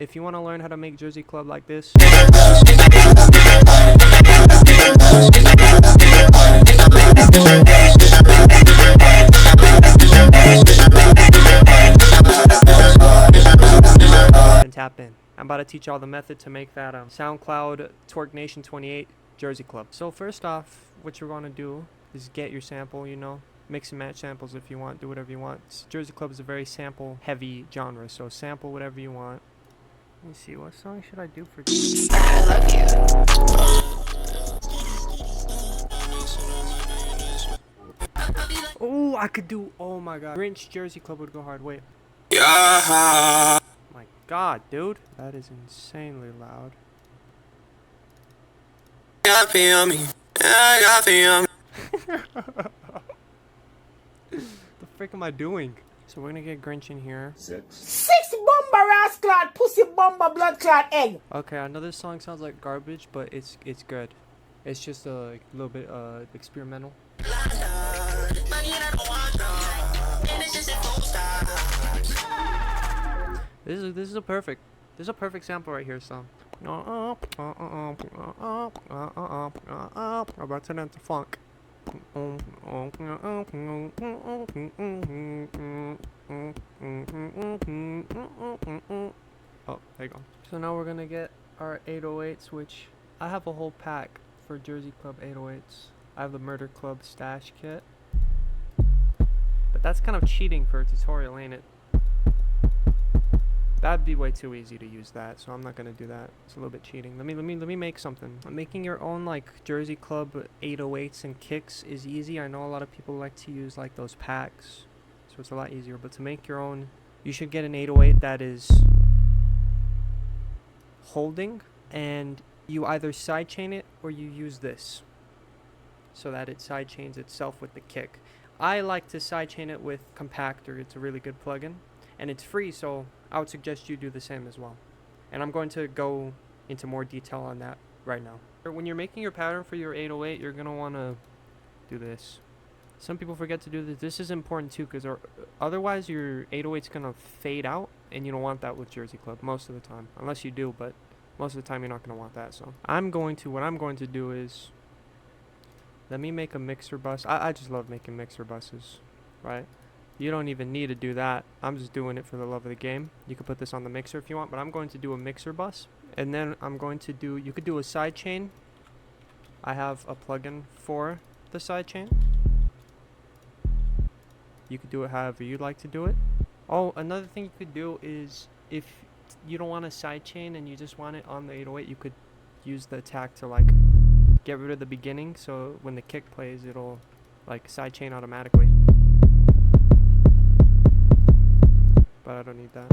If you want to learn how to make Jersey Club like this, and tap in. I'm about to teach y'all the method to make that SoundCloud Twerknation28 Jersey Club. So first off, what you're going to do is get your sample, you know, mix and match samples if you want, do whatever you want. Jersey Club is a very sample heavy genre, so sample whatever you want. Let me see, what song should I do for you? I love you. Oh, I could do, oh my god. Grinch Jersey Club would go hard, wait. Yeah. My god, dude. That is insanely loud. The frick am I doing? So we're gonna get Grinch in here. Six bomber ass clot, pussy bomber blood clot egg. Okay, I know this song sounds like garbage, but it's good. It's just a little bit experimental. This is a perfect sample right here, so. About to enter funk. Oh, there you go. So now we're gonna get our 808s, which I have a whole pack for Jersey Club 808s. I have the Murder Club stash kit, but that's kind of cheating for a tutorial, ain't it? That'd be way too easy to use that, so I'm not gonna do that. It's a little bit cheating. Let me make something. Making your own like Jersey Club 808s and kicks is easy. I know a lot of people like to use like those packs, so it's a lot easier. But to make your own, you should get an 808 that is holding, and you either sidechain it or you use this, so that it sidechains itself with the kick. I like to sidechain it with Compactor. It's a really good plugin, and it's free, so I would suggest you do the same as well. And I'm going to go into more detail on that right now. When you're making your pattern for your 808, you're going to want to do this. Some people forget to do this. This is important too, because otherwise your 808's going to fade out, and you don't want that with Jersey Club most of the time. Unless you do, but most of the time you're not going to want that. So what I'm going to do is, let me make a mixer bus. I just love making mixer buses, right? You don't even need to do that. I'm just doing it for the love of the game. You could put this on the mixer if you want, but I'm going to do a mixer bus. And then I'm going to do, you could do a sidechain. I have a plugin for the sidechain. You could do it however you'd like to do it. Oh, another thing you could do is, if you don't want a sidechain and you just want it on the 808, you could use the attack to like get rid of the beginning, so when the kick plays, it'll like sidechain automatically. But I don't need that.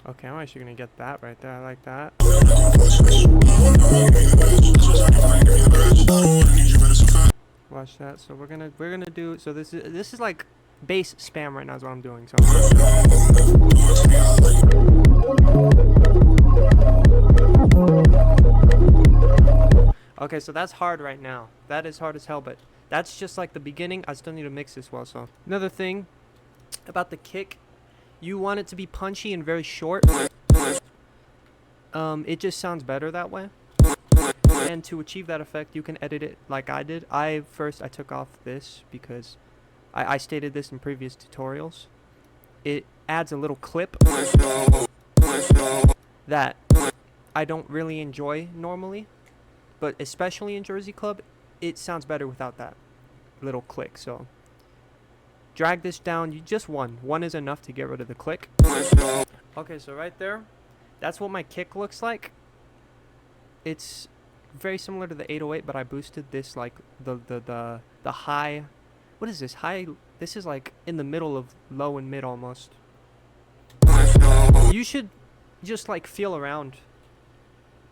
Okay, I'm actually gonna get that right there. I like that. Watch that. So we're gonna do. So this is like bass spam right now is what I'm doing. So. Okay, so that's hard right now. That is hard as hell, but that's just like the beginning. I still need to mix this well. So another thing about the kick, you want it to be punchy and very short. It just sounds better that way. And to achieve that effect, you can edit it like I did. I took off this because I stated this in previous tutorials. It adds a little clip that I don't really enjoy normally, but especially in Jersey Club, it sounds better without that little click. So drag this down. You just one is enough to get rid of the click. Okay, so right there, that's what my kick looks like. It's very similar to the 808, but I boosted this like the high. What is this? High. This is like in the middle of low and mid almost. You should just like feel around.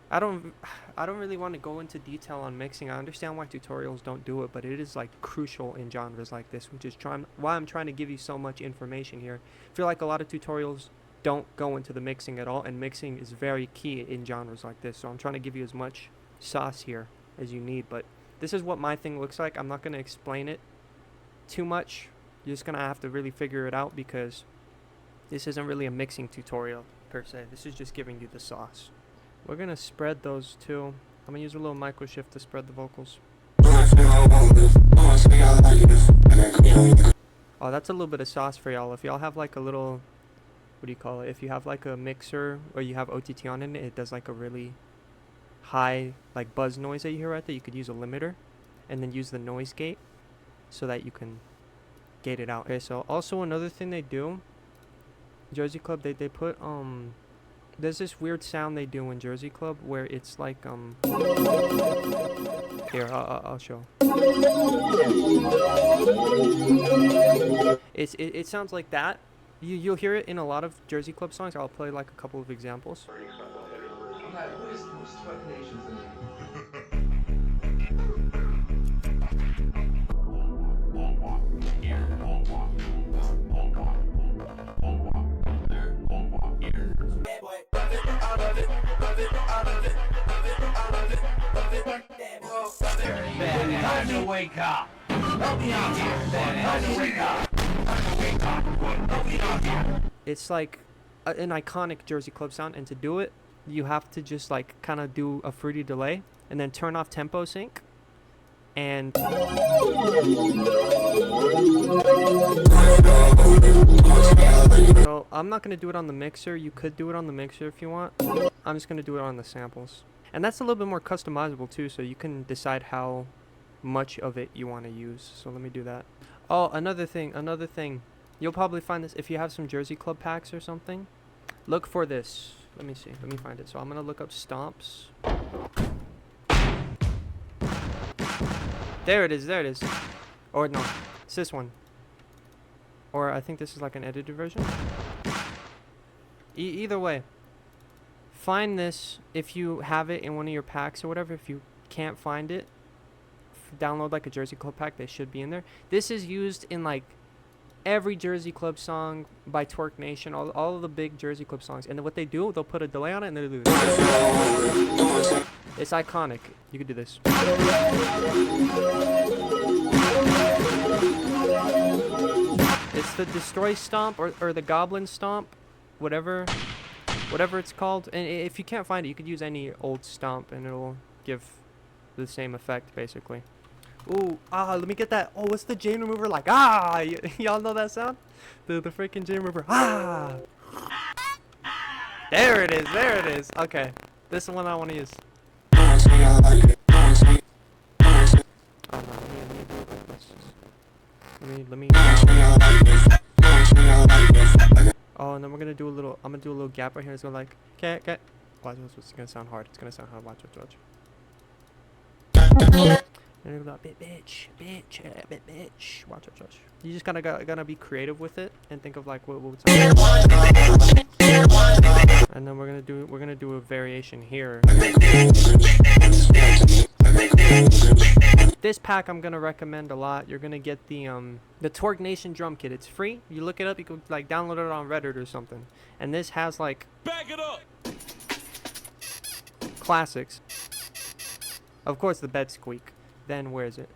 I don't really want to go into detail on mixing. I understand why tutorials don't do it, but it is like crucial in genres like this, which is why I'm trying to give you so much information here. I feel like a lot of tutorials don't go into the mixing at all, and mixing is very key in genres like this. So I'm trying to give you as much sauce here as you need, but this is what my thing looks like. I'm not going to explain it too much. You're just gonna have to really figure it out because this isn't really a mixing tutorial per se. This is just giving you the sauce. We're gonna spread those two. I'm gonna use a little micro shift to spread the vocals. Oh, that's a little bit of sauce for y'all. If y'all have like a little, what do you call it? If you have like a mixer or you have OTT on in it, it does like a really high like buzz noise that you hear right there. You could use a limiter and then use the noise gate so that you can gate it out. Okay, so also another thing they do, Jersey Club, they put there's this weird sound they do in Jersey Club where it's like here I'll show. It sounds like that. You'll hear it in a lot of Jersey Club songs. I'll play like a couple of examples. Who's Twerknation28? Time to wake up. It's like an iconic Jersey Club sound, and to do it, you have to just like kind of do a fruity delay and then turn off tempo sync. And so I'm not gonna do it on the mixer. You could do it on the mixer if you want. I'm just gonna do it on the samples. And that's a little bit more customizable too, so you can decide how much of it you want to use. So let me do that. Oh, another thing. You'll probably find this if you have some Jersey Club packs or something. Look for this. Let me see. Let me find it. So I'm gonna look up stomps. There it is. Or no, it's this one. Or I think this is like an edited version. Either way, find this if you have it in one of your packs or whatever. If you can't find it, download like a Jersey Club pack. They should be in there. This is used in like every Jersey Club song by Twerknation, all of the big Jersey Club songs. And then what they do, they'll put a delay on it and they'll do this. It's iconic. You could do this. It's the Destroy Stomp or the Goblin Stomp, whatever it's called. And if you can't find it, you could use any old stomp and it'll give the same effect basically. Ooh, let me get that. Oh, what's the chain remover like? Y'all know that sound? The freaking chain remover. There it is. Okay, this is the one I want to use. Oh no, let me do it. Oh, and then we're gonna do a little. I'm gonna do a little gap right here. It's gonna like, okay. Watch, it's gonna sound hard. Watch. And it'll go, bitch. Watch. You just kind of gotta be creative with it and think of like what would sound. And then we're gonna do a variation here. This pack I'm gonna recommend a lot. You're gonna get the Twerknation drum kit. It's free. You look it up. You could like download it on Reddit or something. And this has like back it up. Classics. Of course, the bed squeak. Then where is it?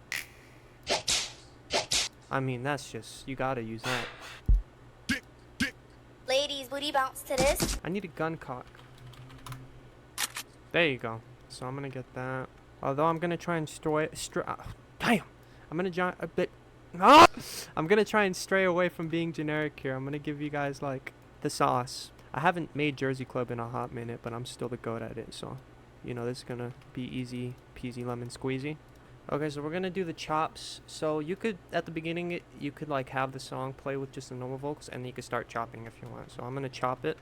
I mean, that's just, you gotta use that. Ladies, booty bounce to this. I need a gun cock. There you go. So I'm gonna get that. Although I'm gonna try and damn! I'm gonna try and stray away from being generic here. I'm gonna give you guys like the sauce. I haven't made Jersey Club in a hot minute, but I'm still the goat at it. So, you know, this is gonna be easy peasy lemon squeezy. Okay, so we're gonna do the chops. So you could, at the beginning, you could like have the song play with just the normal vocals, and then you could start chopping if you want. So I'm gonna chop it.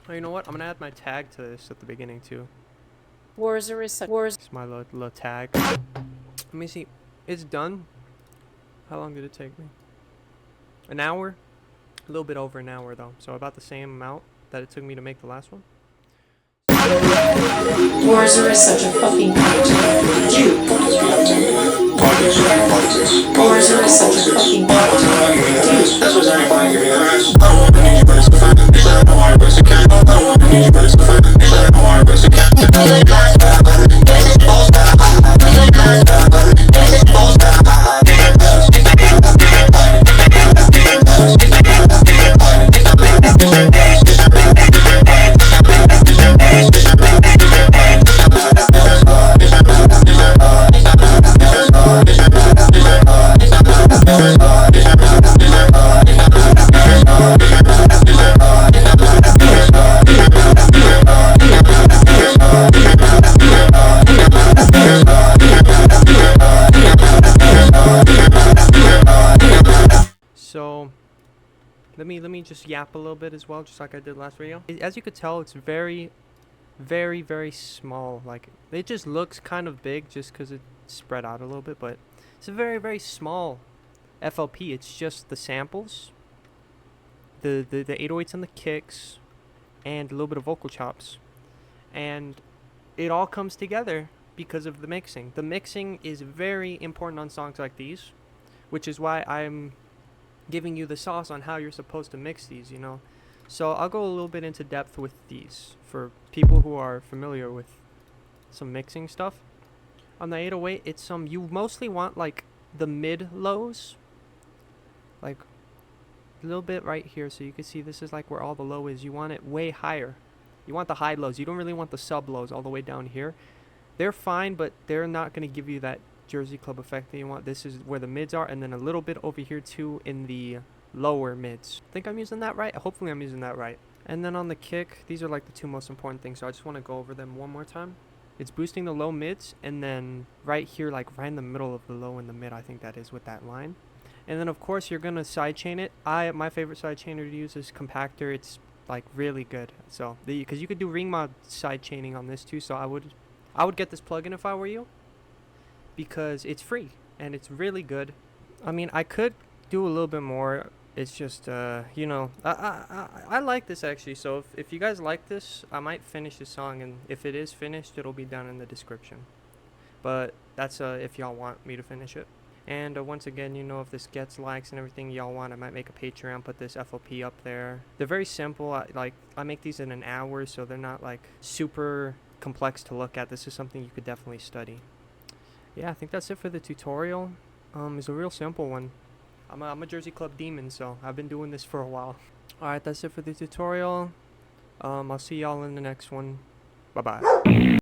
Oh, you know what? I'm gonna add my tag to this at the beginning too. Wars. It's my little tag. Let me see. It's done. How long did it take me? An hour? A little bit over an hour though. So about the same amount. that it took me to make the last one. Warzer is such a fucking cunt. Dude. Warzer is such a fucking So let me just yap a little bit as well, just like I did last video. As you could tell, it's very small. Like, it just looks kind of big just because it's spread out a little bit, but it's a very small FLP. It's just the samples, the 808s and the kicks, and a little bit of vocal chops, and it all comes together because of the mixing. The mixing is very important on songs like these, which is why I'm giving you the sauce on how you're supposed to mix these, you know. So I'll go a little bit into depth with these for people who are familiar with some mixing stuff. On the 808, it's you mostly want like the mid lows, like a little bit right here, so you can see this is like where all the low is. You want it way higher. You want the high lows. You don't really want the sub lows all the way down here. They're fine, but they're not going to give you that Jersey Club effect that you want. This is where the mids are, and then a little bit over here too in the lower mids. I think I'm using that right. Hopefully I'm using that right. And then on the kick, these are like the two most important things, so I just want to go over them one more time. It's boosting the low mids, and then right here, like right in the middle of the low and the mid, I think that is with that line. And then of course you're gonna sidechain it. My favorite sidechainer to use is Compactor. It's like really good. So because you could do ring mod sidechaining on this too, so I would get this plugin if I were you, because it's free and it's really good. I mean, I could do a little bit more. It's just you know, I like this actually. So if you guys like this, I might finish the song, and if it is finished, it'll be down in the description. But that's if y'all want me to finish it. And once again, you know, if this gets likes and everything y'all want, I might make a Patreon, put this FLP up there. They're very simple. I make these in an hour, so they're not like super complex to look at. This is something you could definitely study. Yeah, I think that's it for the tutorial. It's a real simple one. I'm a Jersey Club demon, so I've been doing this for a while. Alright, that's it for the tutorial. I'll see y'all in the next one. Bye-bye.